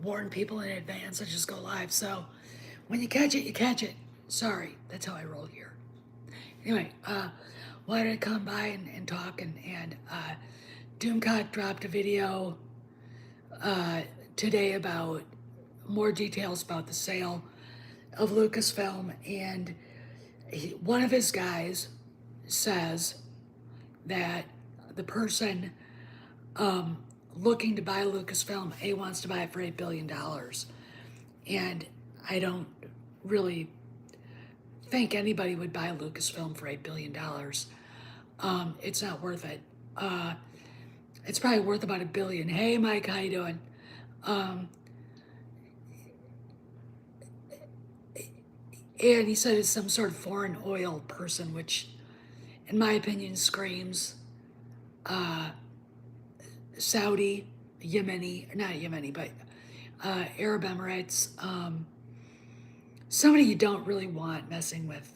warn people in advance and just go live. So when you catch it, you catch it. Sorry, that's how I roll here. Anyway, wanted to come by and talk, and Doomcock dropped a video today about more details about the sale of Lucasfilm, and one of his guys says that the person looking to buy Lucasfilm wants to buy it for $8 billion, and I don't really think anybody would buy Lucasfilm for $8 billion. It's not worth it. It's probably worth about $1 billion. Hey, Mike, how you doing? And he said it's some sort of foreign oil person, which, in my opinion, screams Saudi, Yemeni, not Yemeni, but Arab Emirates. Somebody you don't really want messing with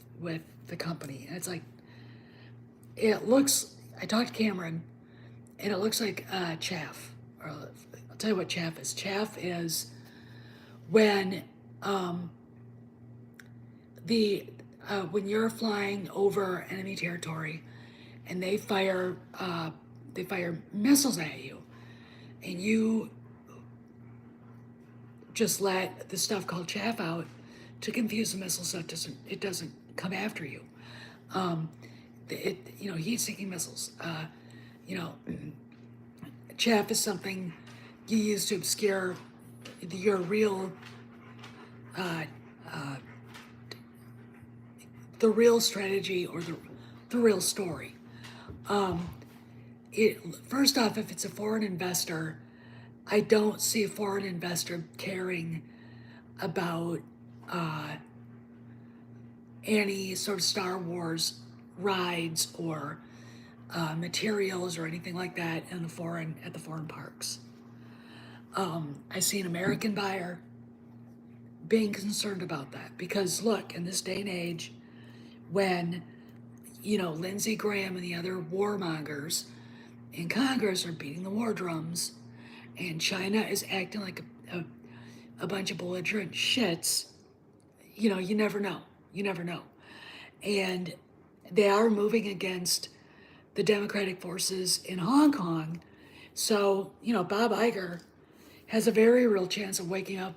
the company. And it's like, it looks, I talked to Cameron, and it looks like chaff. Or I'll tell you what chaff is. Chaff is when when you're flying over enemy territory and they fire missiles at you, and you just let the stuff called chaff out to confuse the missile so it doesn't come after you. Heat-seeking missiles. Chaff is something you use to obscure your real the real strategy or the real story. First off, if it's a foreign investor, I don't see a foreign investor caring about any sort of Star Wars rides or materials or anything like that at the foreign parks. I see an American buyer being concerned about that because, look, in this day and age, when Lindsey Graham and the other warmongers in Congress are beating the war drums, and China is acting like a bunch of belligerent shits, you never know. You never know. And they are moving against the democratic forces in Hong Kong. So, Bob Iger has a very real chance of waking up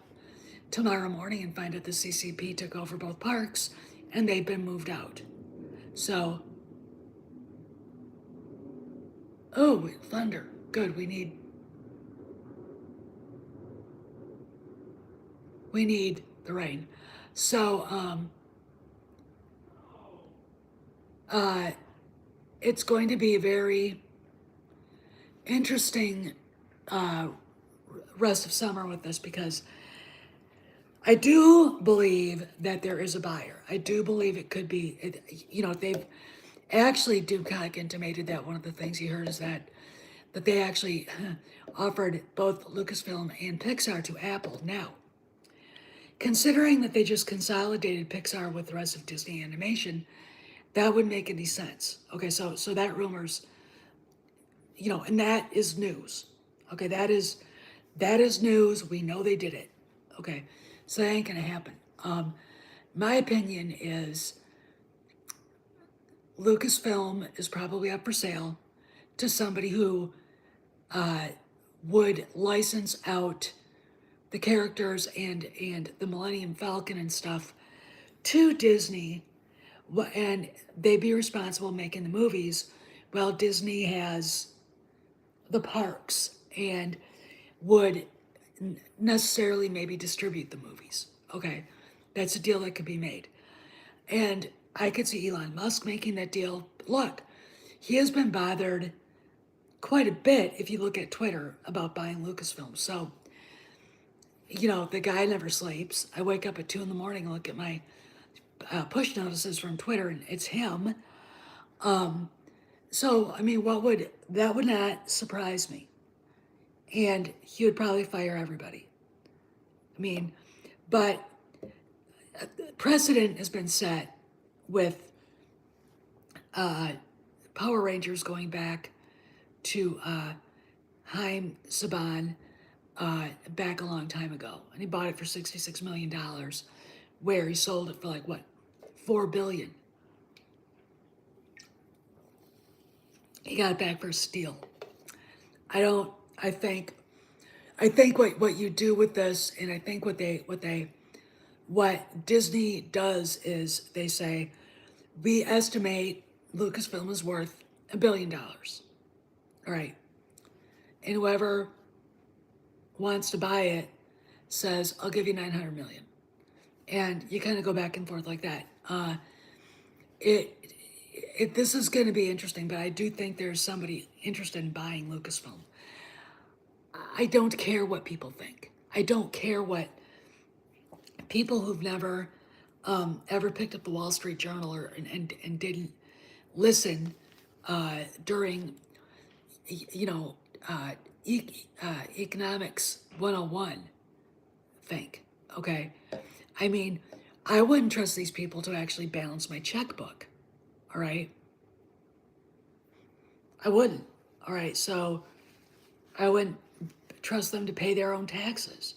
tomorrow morning and find out the CCP took over both parks and they've been moved out. So, thunder. Good, we need the rain. So, it's going to be a very interesting rest of summer with this because I do believe that there is a buyer. I do believe it could be, they've actually, Doomcock intimated that one of the things he heard is that they actually offered both Lucasfilm and Pixar to Apple. Now, considering that they just consolidated Pixar with the rest of Disney Animation, that wouldn't make any sense. Okay, so that rumor's, and that is news. Okay, that is news. We know they did it. Okay, so that ain't gonna happen. My opinion is Lucasfilm is probably up for sale to somebody who would license out the characters and the Millennium Falcon and stuff to Disney, and they'd be responsible making the movies while Disney has the parks and would necessarily maybe distribute the movies. Okay, that's a deal that could be made. And I could see Elon Musk making that deal. Look, he has been bothered quite a bit if you look at Twitter about buying Lucasfilm. So, the guy never sleeps. I wake up at 2 a.m. and look at my push notices from Twitter, and it's him. So, I mean, that would not surprise me. And he would probably fire everybody. I mean, but precedent has been set with Power Rangers going back to Haim Saban, back a long time ago, and he bought it for $66 million, where he sold it for like what, $4 billion. He got it back for a steal. I don't. I think what you do with this, and I think what Disney does is they say, we estimate Lucasfilm is worth $1 billion. All right. And whoever wants to buy it says, I'll give you 900 million. And you kind of go back and forth like that. This is going to be interesting, but I do think there's somebody interested in buying Lucasfilm. I don't care what people think. I don't care what people who've never ever picked up the Wall Street Journal and didn't listen during, you know, economics 101 think. Okay. I mean, I wouldn't trust these people to actually balance my checkbook. All right. I wouldn't. All right. So I wouldn't trust them to pay their own taxes.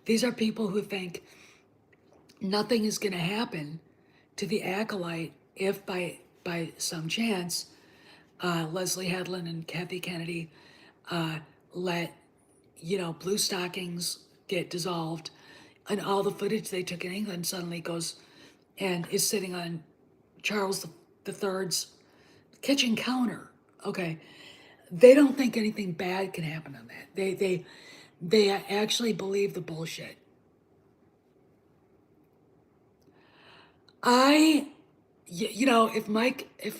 These are people who think nothing is going to happen to the acolyte if by some chance Leslie Headland and Kathy Kennedy let blue stockings get dissolved, and all the footage they took in England suddenly goes and is sitting on Charles III's kitchen counter. Okay, they don't think anything bad can happen on that. They actually believe the bullshit.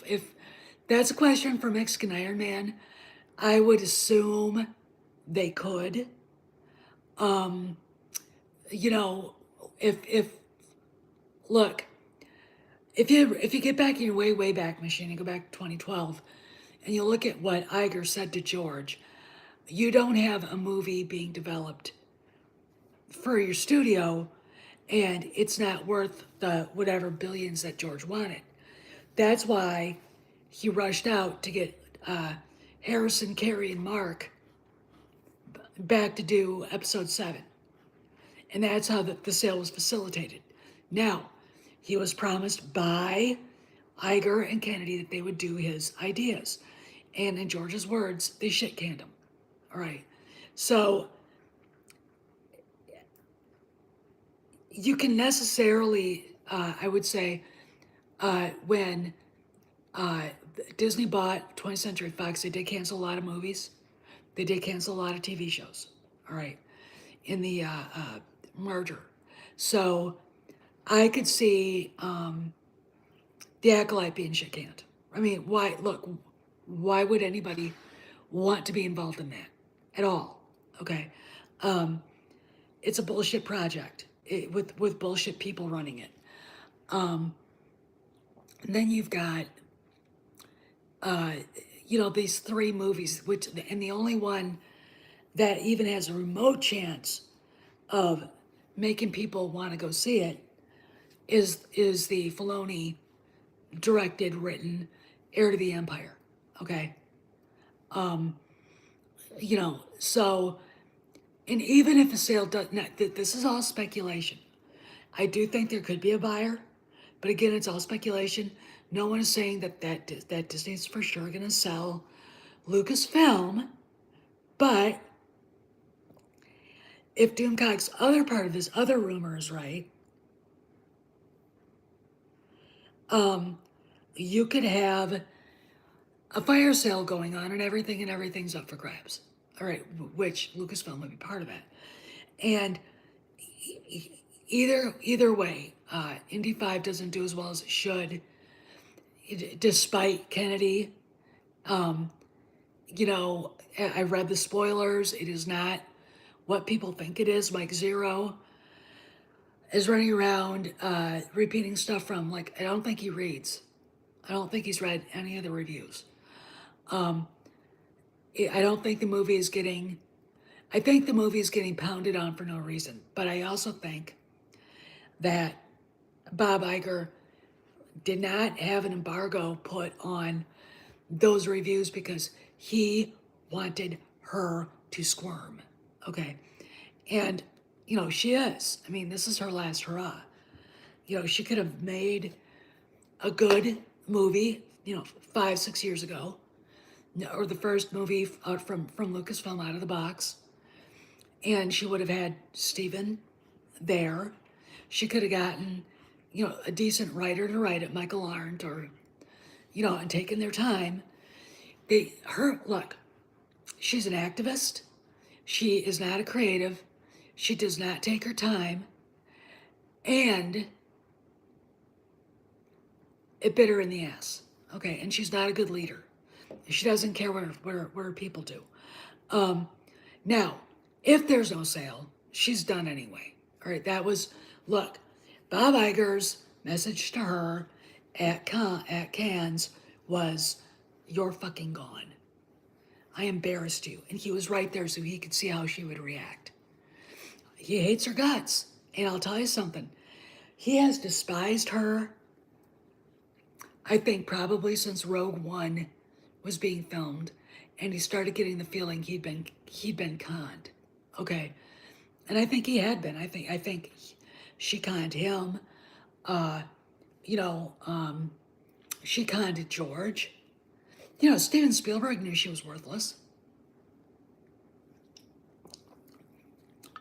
If that's a question for Mexican Iron Man, I would assume they could. You know, if look, if you get back in your way back machine and go back to 2012, and you look at what Iger said to George, you don't have a movie being developed for your studio, and it's not worth the whatever billions that George wanted. That's why he rushed out to get Harrison, Carey, and Mark back to do episode 7. And that's how the sale was facilitated. Now, he was promised by Iger and Kennedy that they would do his ideas. And in George's words, they shit canned him. All right. So you can necessarily, I would say, when Disney bought 20th Century Fox, they did cancel a lot of movies. They did cancel a lot of TV shows. All right. In the merger. So I could see the Acolyte being shit canned. I mean, why would anybody want to be involved in that at all? Okay. It's a bullshit project with bullshit people running it. And then you've got, these 3 movies, and the only one that even has a remote chance of making people want to go see it is the Filoni directed, written Heir to the Empire. Okay. So, and even if a sale does not, this is all speculation. I do think there could be a buyer, but again, it's all speculation. No one is saying that Disney's for sure going to sell Lucasfilm, but if Doomcock's other part of this other rumor is right, you could have a fire sale going on and everything's up for grabs. All right, which Lucasfilm would be part of that. And either way, Indy 5 doesn't do as well as it should, despite Kennedy. I read the spoilers. It is not what people think it is. Mike Zero is running around repeating stuff from, I don't think he reads. I don't think he's read any of the reviews. I don't think the movie is getting, I think the movie is getting pounded on for no reason. But I also think that Bob Iger did not have an embargo put on those reviews because he wanted her to squirm. Okay. And, you know, she is. I mean, this is her last hurrah. You know, she could have made a good movie, you know, 5, 6 years ago, or the first movie out from Lucasfilm out of the box, and she would have had Steven there. She could have gotten, you know, a decent writer to write it, Michael Arndt, or, you know, and taken their time. Look, she's an activist. She is not a creative. She does not take her time, and it bit her in the ass. Okay, and she's not a good leader. She doesn't care what her people do. Now, if there's no sale, she's done anyway. All right, that was, look, Bob Iger's message to her at Cannes was, "You're fucking gone. I embarrassed you." And he was right there so he could see how she would react. He hates her guts. And I'll tell you something. He has despised her, I think, probably since Rogue One was being filmed, and he started getting the feeling he'd been conned. Okay, and I think he had been. I think she conned him. Uh, you know, she conned George. You know, Steven Spielberg knew she was worthless.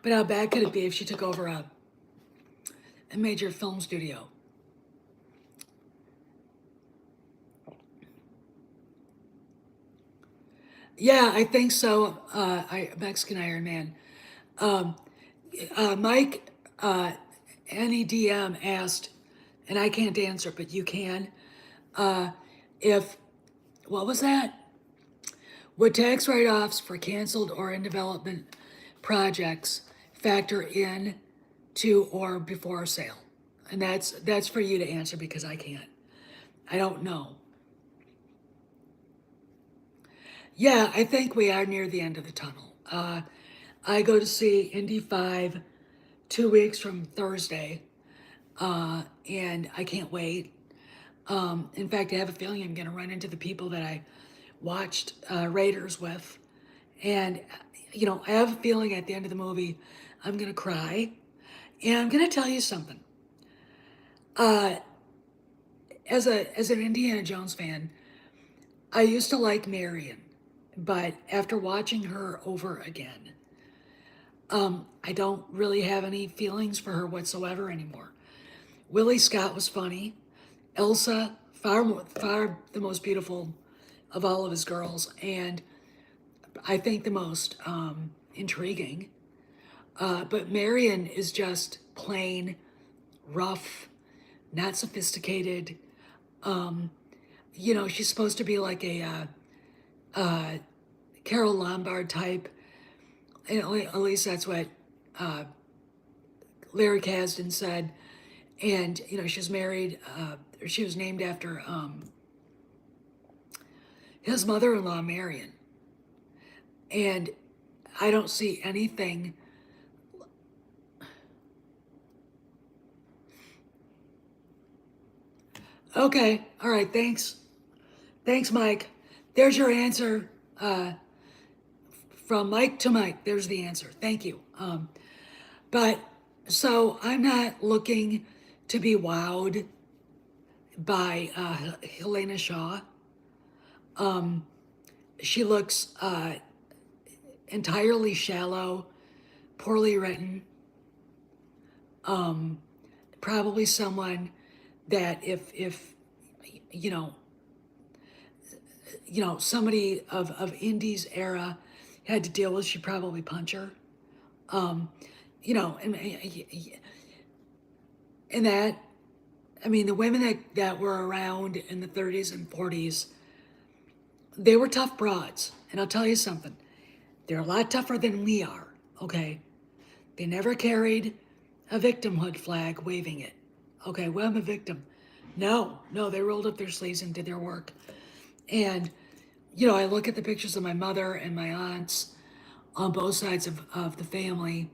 But how bad could it be if she took over a major film studio? Yeah, I think so. Mexican Iron Man. Mike, NEDM asked, and I can't answer, but you can. If What was that? Would tax write-offs for canceled or in development projects factor in to or before sale? And that's for you to answer because I can't. I don't know. Yeah, I think we are near the end of the tunnel. I go to see Indy 5 2 weeks from Thursday, and I can't wait. In fact, I have a feeling I'm going to run into the people that I watched Raiders with. And, you know, I have a feeling at the end of the movie, I'm going to cry. And I'm going to tell you something. As an Indiana Jones fan, I used to like Marion, but after watching her over again, I don't really have any feelings for her whatsoever anymore. Willie Scott was funny. Elsa, far the most beautiful of all of his girls, and I think the most intriguing. But Marion is just plain rough, not sophisticated. You know, she's supposed to be like a Carol Lombard type. At least that's what Larry Kasdan said. And, you know, she's married, or she was named after his mother-in-law, Marion. And I don't see anything. Okay, all right, thanks. Thanks, Mike. There's your answer. From Mike to Mike, there's the answer. Thank you. But so I'm not looking to be wowed by Helena Shaw. She looks entirely shallow, poorly written. Probably someone that if you know somebody of Indy's era had to deal with, she'd probably punch her. You know, and that, I mean, the women that were around in the 30s and 40s, they were tough broads. And I'll tell you something, they're a lot tougher than we are, okay? They never carried a victimhood flag waving it. Okay, well, I'm a victim. No, they rolled up their sleeves and did their work. And, you know, I look at the pictures of my mother and my aunts on both sides of the family,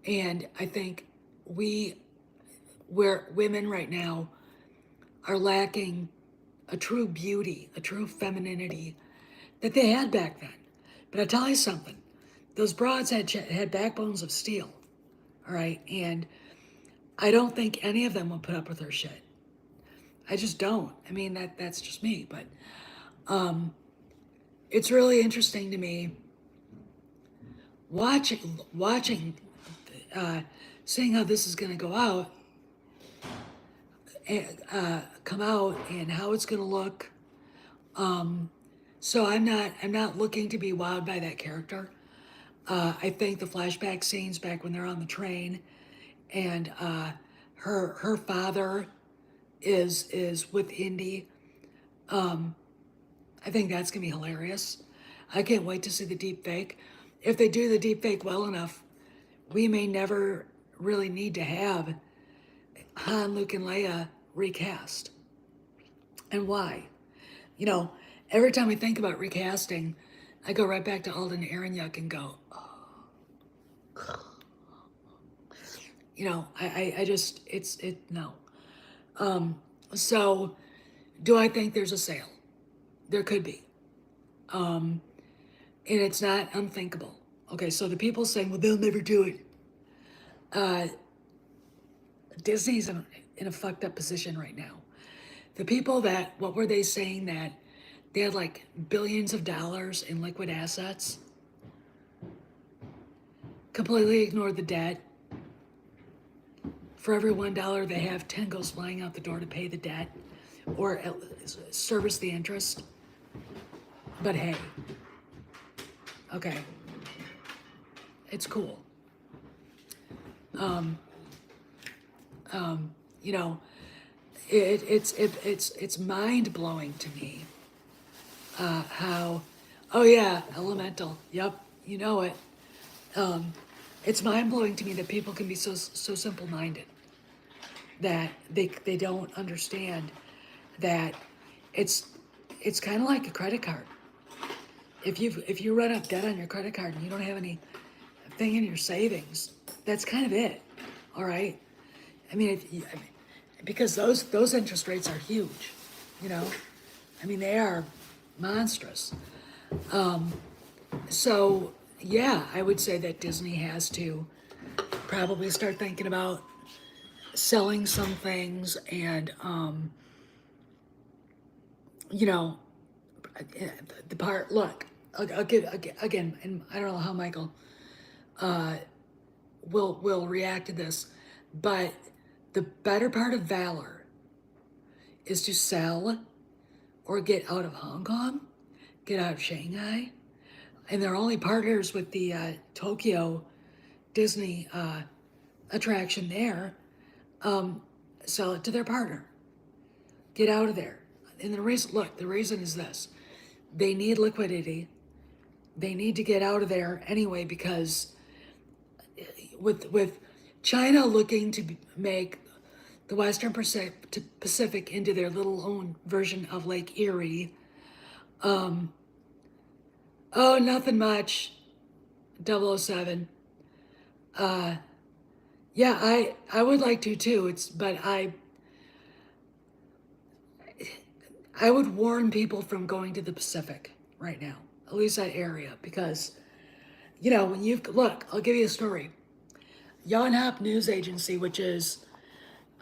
and I think where women right now are lacking a true beauty, a true femininity that they had back then. But I tell you something, those broads had backbones of steel, all right? And I don't think any of them would put up with her shit. I just don't. I mean, that's just me. But it's really interesting to me watching, seeing how this is going to go out, come out, and how it's going to look. So I'm not looking to be wowed by that character. I think the flashback scenes back when they're on the train, and her father is with Indy. I think that's gonna be hilarious. I can't wait to see the deep fake. If they do the deep fake well enough, we may never really need to have Han, Luke, and Leia recast. And why? You know, every time I think about recasting, I go right back to Alden Ehrenreich and go, you know, I just, no. So, do I think there's a sale? There could be. And it's not unthinkable. Okay, so the people saying, well, they'll never do it. Disney's in a fucked up position right now. The people that, what were they saying, that they had like billions of dollars in liquid assets, completely ignored the debt. For every $1 they have, 10 goes flying out the door to pay the debt or service the interest. But hey, okay, it's cool. You know, it's mind blowing to me how, oh yeah, Elemental, yep, you know it. It's mind blowing to me that people can be so simple minded, that they don't understand that it's kind of like a credit card. If you run up debt on your credit card and you don't have anything in your savings, that's kind of it. All right. I mean, because those interest rates are huge. You know, I mean, they are monstrous. So yeah, I would say that Disney has to probably start thinking about selling some things, and you know, the part. Look, I'll give again, and I don't know how Michael will react to this, but the better part of Valor is to sell or get out of Hong Kong, get out of Shanghai, and they're only partners with the Tokyo Disney attraction there. Sell it to their partner. Get out of there. And the reason is this: they need liquidity. They need to get out of there anyway, because with China looking to make the Western Pacific into their little own version of Lake Erie. Oh, nothing much. 007. Yeah, I would like to too. But I would warn people from going to the Pacific right now, at least that area, because you know, when look, I'll give you a story. Yonhap News Agency, which is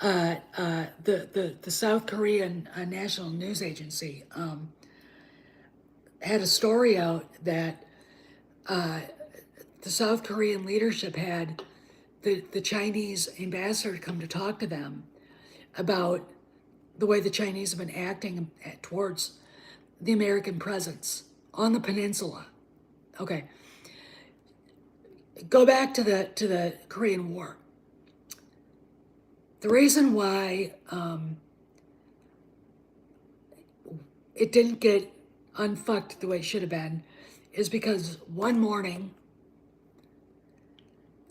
the South Korean national news agency, had a story out that the South Korean leadership had the Chinese ambassador come to talk to them about the way the Chinese have been acting towards the American presence on the peninsula. Okay, go back to the Korean War. The reason why it didn't get unfucked the way it should have been is because one morning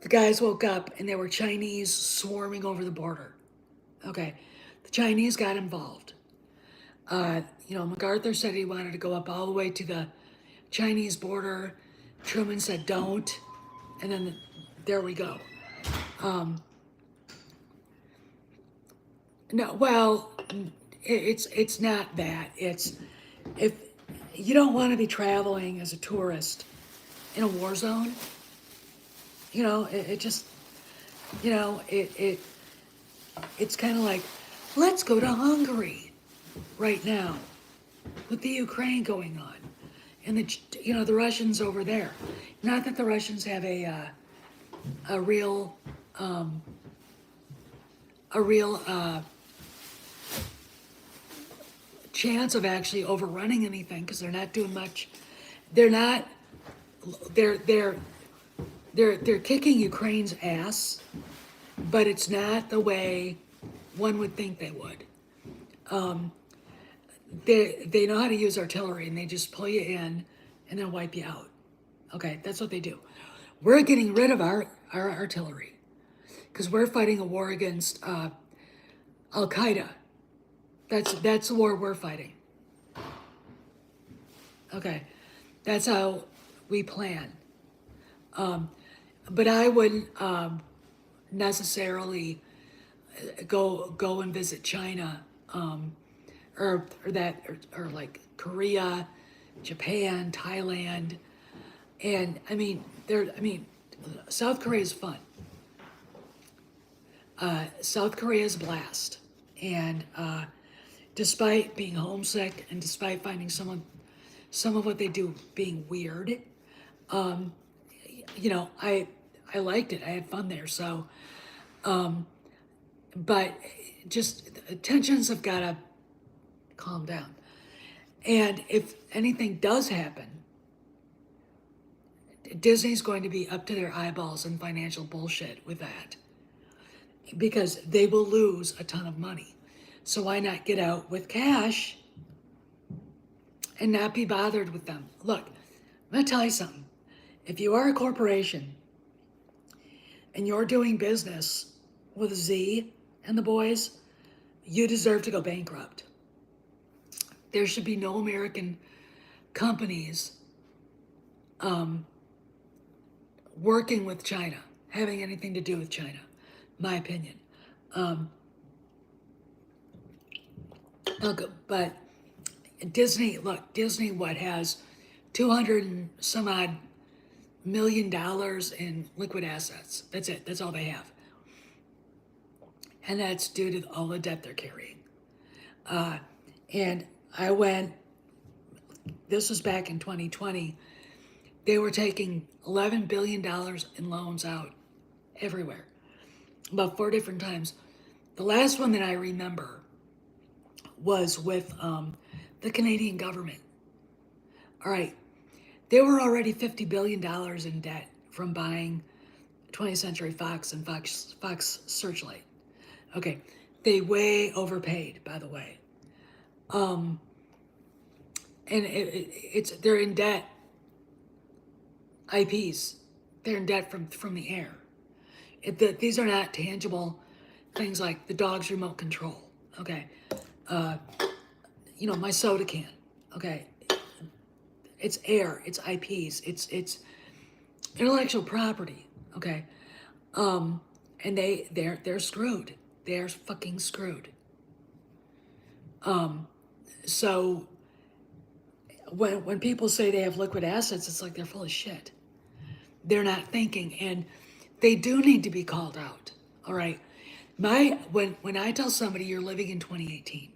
the guys woke up and there were Chinese swarming over the border. Okay, the Chinese got involved. You know, MacArthur said he wanted to go up all the way to the Chinese border. Truman said don't, and then there we go. No, well, it's not that. It's if you don't want to be traveling as a tourist in a war zone. It just, it's kind of like, let's go to Hungary right now with the Ukraine going on, and the Russians over there. Not that the Russians have a real chance of actually overrunning anything because they're not doing much. They're not. They're kicking Ukraine's ass, but it's not the way one would think they would. They know how to use artillery, and they just pull you in and then wipe you out. Okay, that's what they do. We're getting rid of our artillery because we're fighting a war against Al Qaeda. That's the war we're fighting. Okay, that's how we plan. But I wouldn't necessarily go and visit China, or like Korea, Japan, Thailand, and South Korea is fun. South Korea is a blast, and despite being homesick and despite finding some of what they do being weird, I liked it. I had fun there. So, but just tensions have got to calm down. And if anything does happen, Disney's going to be up to their eyeballs in financial bullshit with that because they will lose a ton of money. So why not get out with cash and not be bothered with them? Look, I'm going to tell you something. If you are a corporation and you're doing business with Z and the boys, you deserve to go bankrupt. There should be no American companies working with China, having anything to do with China, my opinion. But Disney what has 200 and some odd $1 million in liquid assets. That's it. That's all they have. And that's due to all the debt they're carrying. And I went, this was back in 2020, they were taking $11 billion in loans out everywhere, about 4 different times. The last one that I remember was with the Canadian government. All right, they were already $50 billion in debt from buying 20th Century Fox and Fox Searchlight. Okay, they way overpaid, by the way. And they're in debt. IPs, they're in debt from the air. These are not tangible things like the dog's remote control. Okay, my soda can. Okay, it's air. It's IPs. It's intellectual property. Okay, and they're screwed. They're fucking screwed. So when people say they have liquid assets, it's like they're full of shit. They're not thinking, and they do need to be called out. All right, when I tell somebody you're living in 2018,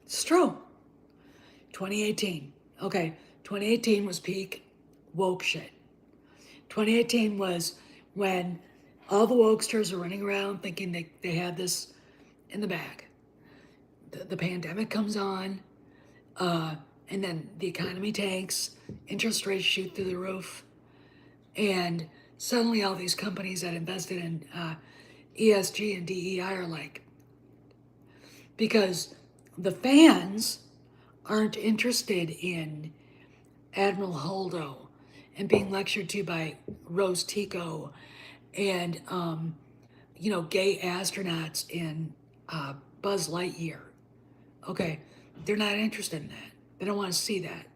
it's true. 2018, okay, 2018 was peak woke shit. 2018 was when all the wokesters are running around thinking they had this in the bag. The pandemic comes on, and then the economy tanks, interest rates shoot through the roof, and suddenly all these companies that invested in ESG and DEI are like, because the fans aren't interested in Admiral Holdo and being lectured to by Rose Tico and gay astronauts in Buzz Lightyear. Okay, they're not interested in that. They don't want to see that.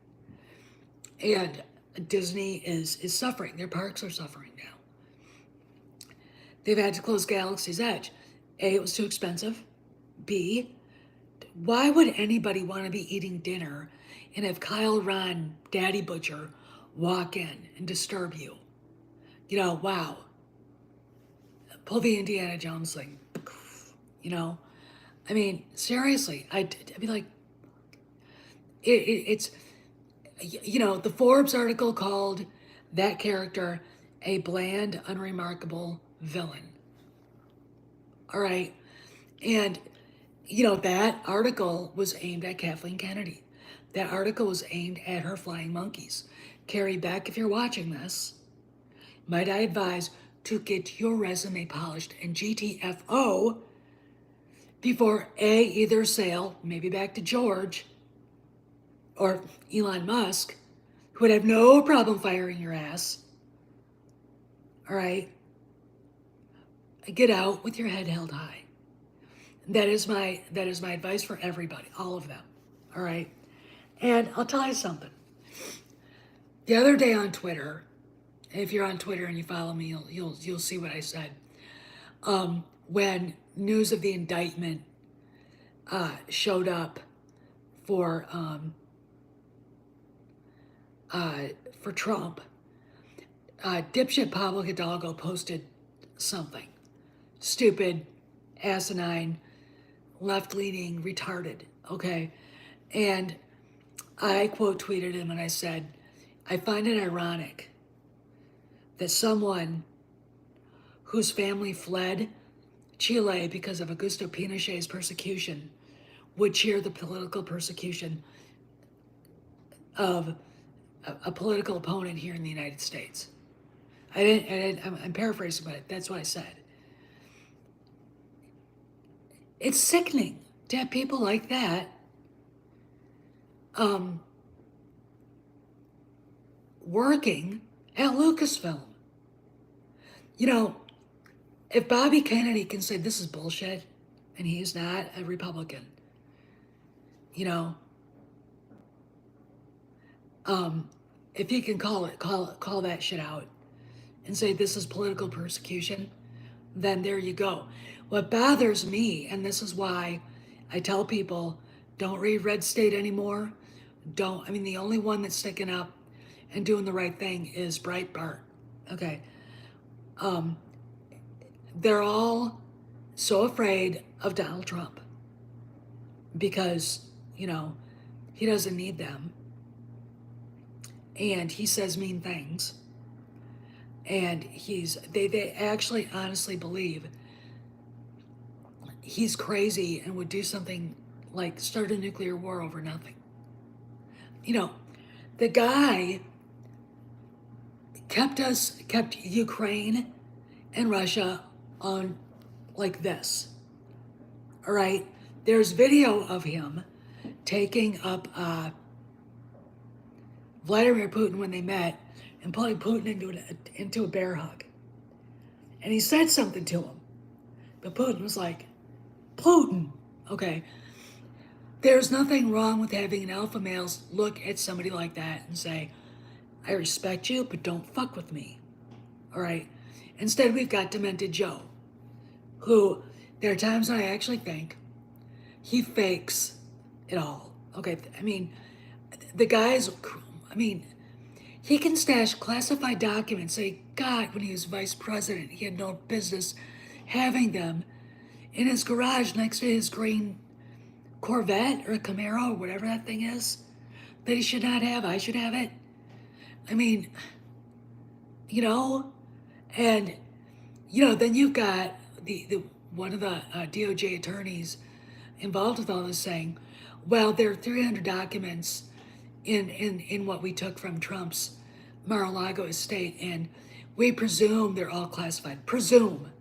And Disney is suffering. Their parks are suffering now. They've had to close Galaxy's Edge. A, it was too expensive. B, why would anybody want to be eating dinner and have Kyle Ron, Daddy Butcher, walk in and disturb you. You know, wow. Pull the Indiana Jones thing. You know, I mean, seriously, I'd be like, it's, you know, the Forbes article called that character a bland, unremarkable villain. All right. And, you know, that article was aimed at Kathleen Kennedy. That article was aimed at her flying monkeys. Carrie Beck, if you're watching this, might I advise to get your resume polished and GTFO before A, either Sale, maybe back to George, or Elon Musk, who would have no problem firing your ass. All right? Get out with your head held high. That is my advice for everybody, all of them. All right? And I'll tell you something. The other day on Twitter, if you're on Twitter and you follow me, you'll see what I said. When news of the indictment showed up for Trump, dipshit Pablo Hidalgo posted something stupid, asinine, left-leaning, retarded. Okay, and I quote tweeted him and I said, I find it ironic that someone whose family fled Chile because of Augusto Pinochet's persecution would cheer the political persecution of a political opponent here in the United States. I'm paraphrasing, but that's what I said. It's sickening to have people like that working at Lucasfilm. You know, if Bobby Kennedy can say this is bullshit, and he's not a Republican, you know, if he can call that shit out and say this is political persecution, then there you go. What bothers me, and this is why I tell people, don't read Red State anymore. The only one that's sticking up and doing the right thing is Breitbart. Okay. They're all so afraid of Donald Trump because, you know, he doesn't need them. And he says mean things. And they actually honestly believe he's crazy and would do something like start a nuclear war over nothing. You know, the guy kept Ukraine and Russia on like this. All right, there's video of him taking up Vladimir Putin when they met and pulling Putin into a bear hug. And he said something to him, but Putin was like, Putin, okay. There's nothing wrong with having an alpha male look at somebody like that and say, I respect you, but don't fuck with me. All right. Instead, we've got Demented Joe, who there are times when I actually think he fakes it all. Okay. I mean, the guy's, he can stash classified documents. Say, God, when he was vice president, he had no business having them in his garage next to his green Corvette or a Camaro or whatever that thing is that he should not have. I should have it. I mean, you know, and, you know, then you've got the one of the DOJ attorneys involved with all this saying, well, there are 300 documents in what we took from Trump's Mar-a-Lago estate, and we presume they're all classified. Presume.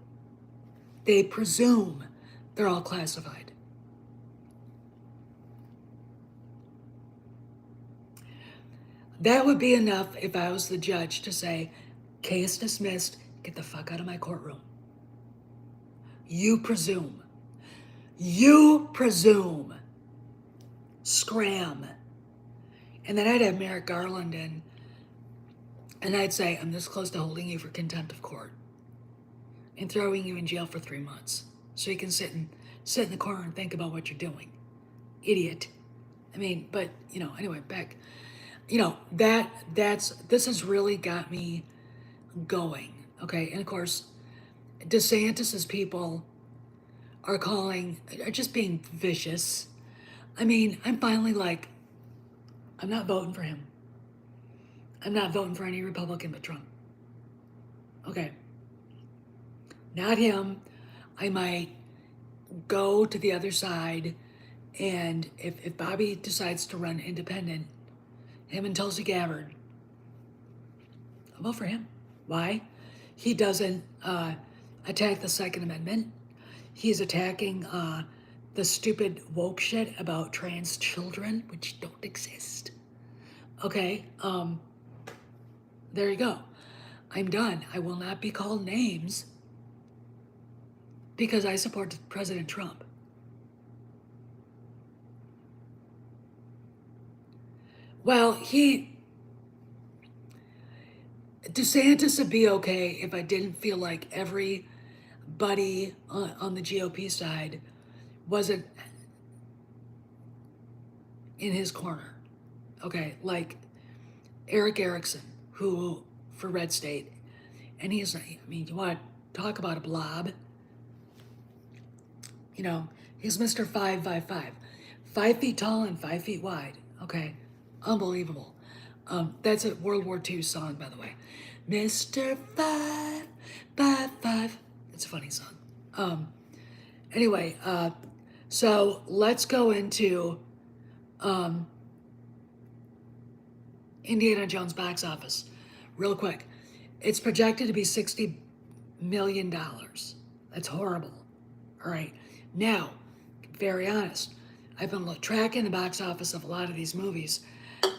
They presume they're all classified. That would be enough if I was the judge to say, case dismissed, get the fuck out of my courtroom. You presume. You presume. Scram. And then I'd have Merrick Garland in, and I'd say, I'm this close to holding you for contempt of court and throwing you in jail for 3 months so you can sit in the corner and think about what you're doing. Idiot. But, you know, anyway, back. this has really got me going. Okay, and of course, DeSantis's people are just being vicious. I mean, I'm finally like, I'm not voting for him. I'm not voting for any Republican but Trump. Okay, not him. I might go to the other side, and if Bobby decides to run independent, him and Tulsi Gabbard, I'll vote for him. Why? He doesn't attack the Second Amendment. He's attacking the stupid woke shit about trans children, which don't exist. Okay, there you go. I'm done. I will not be called names because I support President Trump. Well, DeSantis would be okay if I didn't feel like everybody on the GOP side wasn't in his corner. Okay, like Eric Erickson, who for Red State, and he's, I mean, you want to talk about a blob? He's Mr. 555, 5 feet tall and 5 feet wide. Okay, unbelievable. That's a World War II song, by the way. Mr. 555. It's a funny song. Anyway, so let's go into Indiana Jones box office real quick. It's projected to be $60 million. That's horrible. All right. Now, very honest, I've been tracking the box office of a lot of these movies.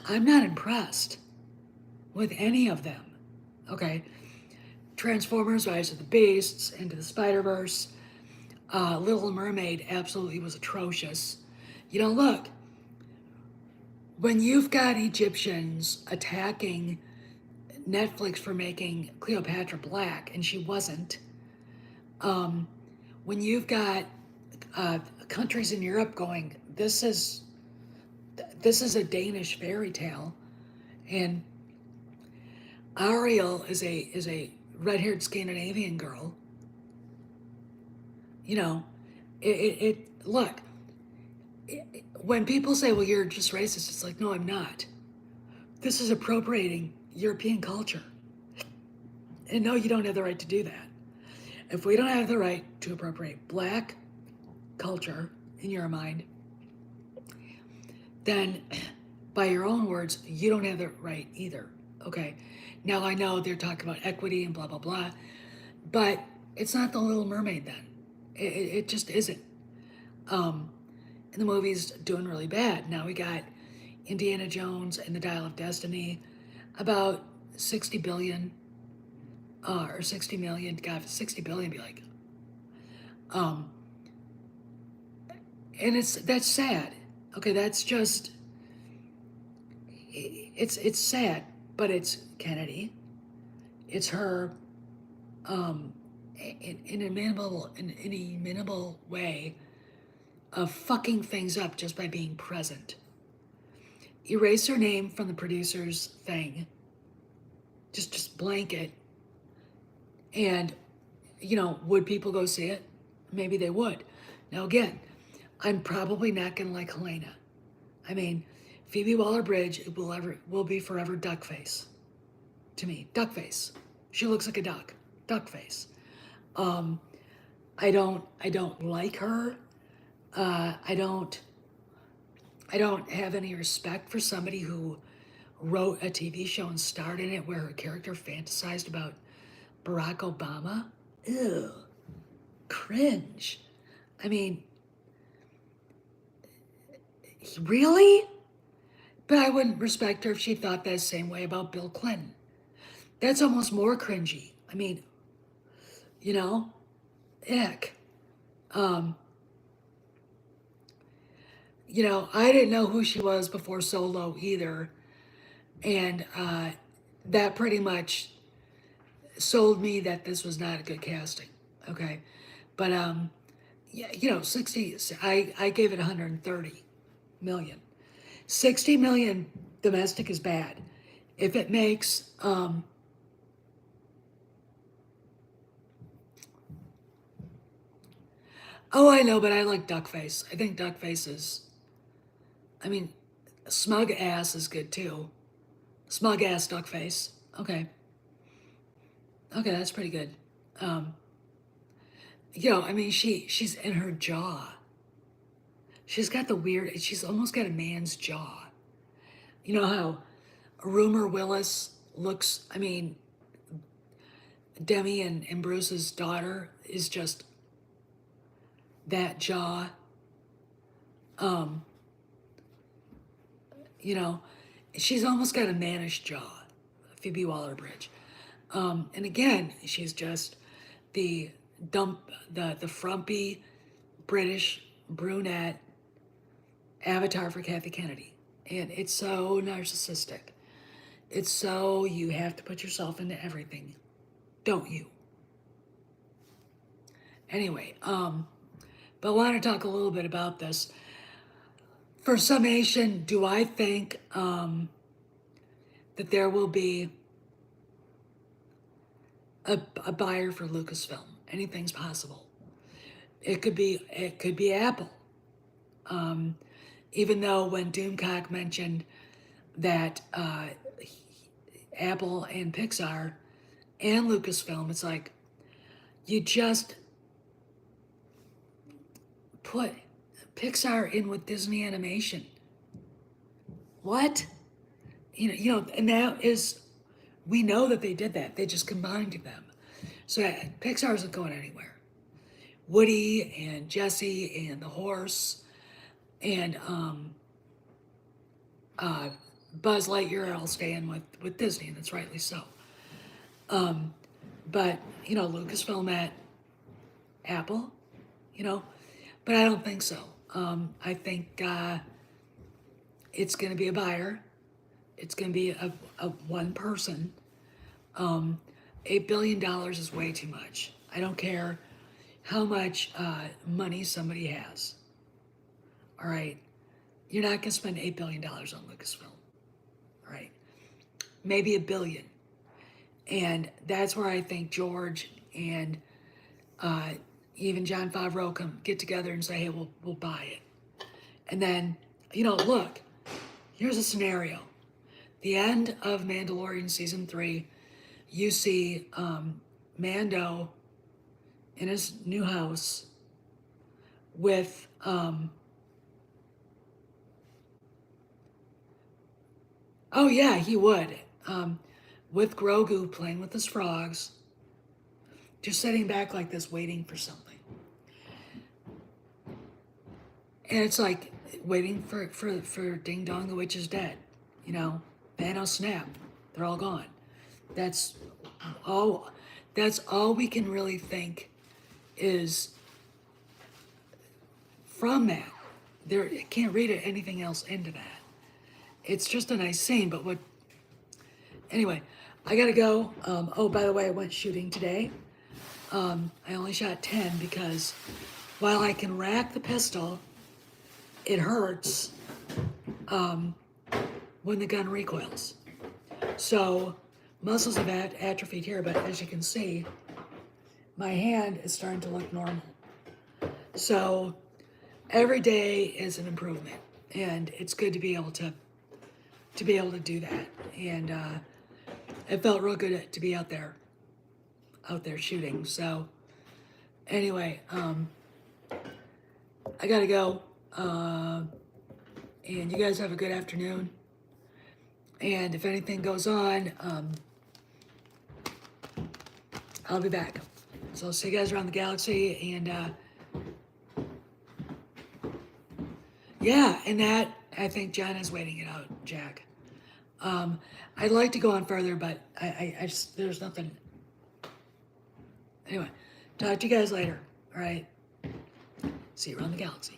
I'm not impressed with any of them. Okay. Transformers, Rise of the Beasts, Into the Spider-Verse, Little Mermaid absolutely was atrocious. Look, when you've got Egyptians attacking Netflix for making Cleopatra black, and she wasn't, when you've got countries in Europe going, this is a Danish fairy tale, and Ariel is a red-haired Scandinavian girl. Look, when people say, well, you're just racist, it's like, no, I'm not. This is appropriating European culture. And no, you don't have the right to do that. If we don't have the right to appropriate black culture in your mind, then by your own words, you don't have the right either. Okay. Now I know they're talking about equity and blah, blah, blah, but it's not the Little Mermaid then. It just isn't. And the movie's doing really bad. Now we got Indiana Jones and the Dial of Destiny, about 60 billion, or 60 million. God, 60 billion, be like, and that's sad. Okay, that's just, it's sad, but it's Kennedy. It's her, in a minimal way of fucking things up just by being present. Erase her name from the producer's thing. Just blank it. And, would people go see it? Maybe they would. Now again, I'm probably not gonna like Helena. I mean, Phoebe Waller-Bridge will be forever duckface. To me, duckface. She looks like a duck. Duckface. I don't like her. I don't have any respect for somebody who wrote a TV show and starred in it where her character fantasized about Barack Obama. Ew. Cringe. I mean, really? But I wouldn't respect her if she thought that same way about Bill Clinton. That's almost more cringy. I mean, ick. I didn't know who she was before Solo either. And that pretty much sold me that this was not a good casting. Okay. But, yeah, 60, I gave it 130 million. 60 million domestic is bad. If it makes, oh, I know, but I like Duckface. I think Duckface is, I mean, Smug Ass is good too. Smug Ass Duckface. Okay. Okay, that's pretty good. Um, I mean, she's in her jaw. She's got the weird, she's almost got a man's jaw. You know how Rumor Willis looks, I mean, Demi and Bruce's daughter is just that jaw. Um, you know, she's almost got a mannish jaw, Phoebe Waller-Bridge. And again, she's just the the frumpy British brunette avatar for Kathy Kennedy. And it's so narcissistic. It's so you have to put yourself into everything, don't you? Anyway, but I want to talk a little bit about this. For summation, do I think that there will be a buyer for Lucasfilm? Anything's possible. It could be Apple. Even though when Doomcock mentioned that Apple and Pixar and Lucasfilm, it's like you just put Pixar in with Disney Animation. What? And that is, we know that they did that. They just combined them. So Pixar isn't going anywhere. Woody and Jesse and the horse and Buzz Lightyear are all staying with Disney, and that's rightly so. But Lucasfilm at Apple, but I don't think so. I think it's going to be a buyer. It's going to be a one person. $8 billion is way too much. I don't care how much money somebody has. All right. You're not going to spend $8 billion on Lucasfilm. All right. Maybe $1 billion. And that's where I think George and even Jon Favreau get together and say, hey, we'll buy it. And then, look, here's a scenario. The end of Mandalorian season 3, you see Mando in his new house with oh yeah, he would. With Grogu playing with his frogs, just sitting back like this waiting for something. And it's like waiting for Ding Dong the Witch is dead. Thanos snap. They're all gone. That's all we can really think is from that. There can't read anything else into that. It's just a nice scene, but anyway, I gotta go. Oh, by the way, I went shooting today. I only shot 10 because while I can rack the pistol, it hurts when the gun recoils. So muscles have atrophied here, but as you can see, my hand is starting to look normal. So every day is an improvement, and it's good to be able to do that. And it felt real good to be out there shooting. So anyway, I gotta go. And you guys have a good afternoon. And if anything goes on, I'll be back. So I'll see you guys around the galaxy. And yeah, and that, I think John is waiting it out, Jack. I'd like to go on further, but I just, there's nothing. Anyway, talk to you guys later. All right. See you around the galaxy.